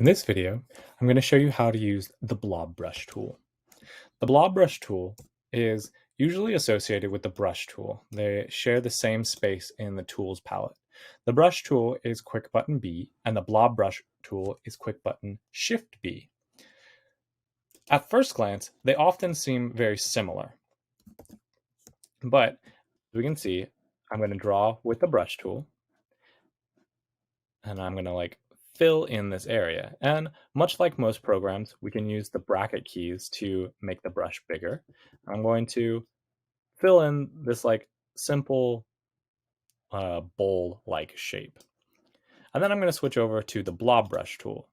In this video, I'm going to show you how to use the Blob brush tool. The Blob brush tool is usually associated with the brush tool. They share the same space in the tools palette. The brush tool is quick button B, and the Blob brush tool is quick button Shift B. At first glance, they often seem very similar. But as we can see, I'm going to draw with the brush tool, and I'm going to fill in this area. And much like most programs, we can use the bracket keys to make the brush bigger. I'm going to fill in this simple bowl-like shape. And then I'm going to switch over to the Blob brush tool,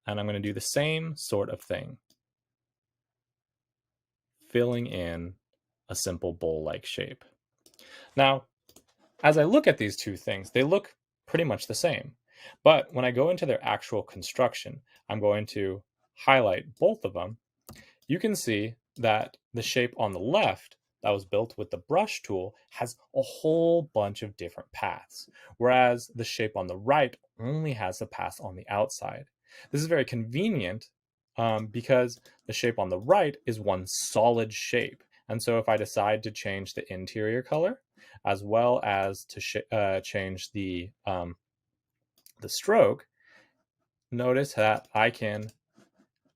and I'm going to do the same sort of thing, filling in a simple bowl-like shape. Now, as I look at these two things, they look pretty much the same. But when I go into their actual construction, I'm going to highlight both of them. You can see that the shape on the left that was built with the brush tool has a whole bunch of different paths, whereas the shape on the right only has the path on the outside. This is very convenient because the shape on the right is one solid shape. And so if I decide to change the interior color, as well as to change the stroke, notice that I can,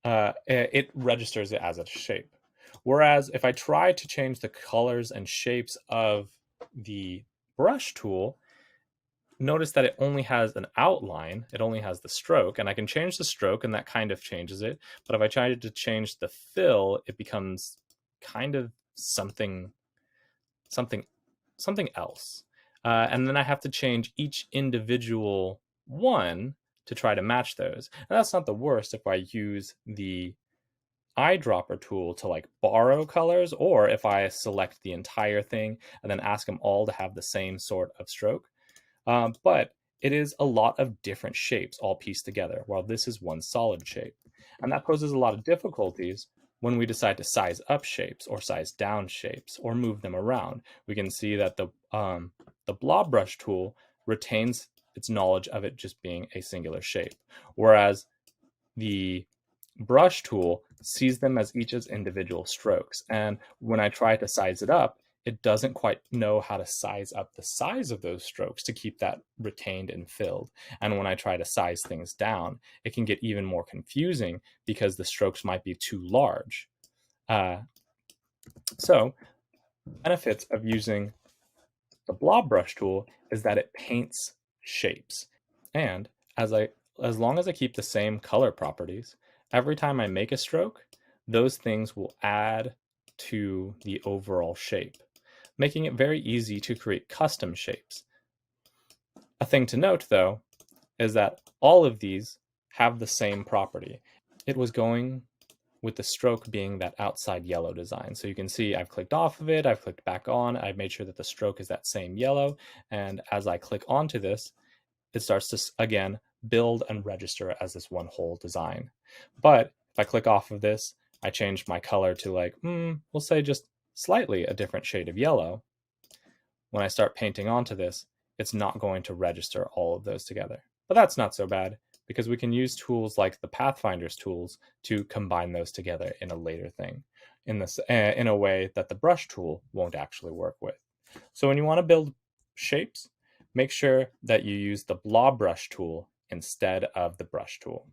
it registers it as a shape. Whereas if I try to change the colors and shapes of the brush tool, notice that it only has an outline, it only has the stroke, and I can change the stroke and that kind of changes it. But if I try to change the fill, it becomes kind of something else. And then I have to change each individual one to try to match those. And that's not the worst if I use the eyedropper tool to borrow colors, or if I select the entire thing and then ask them all to have the same sort of stroke. But it is a lot of different shapes all pieced together, while this is one solid shape. And that poses a lot of difficulties when we decide to size up shapes or size down shapes or move them around. We can see that the Blob brush tool retains its knowledge of it just being a singular shape, whereas the brush tool sees them as each as individual strokes. And when I try to size it up, it doesn't quite know how to size up the size of those strokes to keep that retained and filled. And when I try to size things down, it can get even more confusing because the strokes might be too large. So benefits of using the Blob brush tool is that it paints shapes. And as long as I keep the same color properties, every time I make a stroke, those things will add to the overall shape, making it very easy to create custom shapes. A thing to note, though, is that all of these have the same property. It was going with the stroke being that outside yellow design. So you can see I've clicked off of it, I've clicked back on, I've made sure that the stroke is that same yellow, and as I click onto this, it starts to, again, build and register as this one whole design. But if I click off of this, I change my color to we'll say just slightly a different shade of yellow. When I start painting onto this, it's not going to register all of those together. But that's not so bad, because we can use tools like the Pathfinder's tools to combine those together in a later thing, in a way that the brush tool won't actually work with. So when you want to build shapes, make sure that you use the Blob brush tool instead of the brush tool.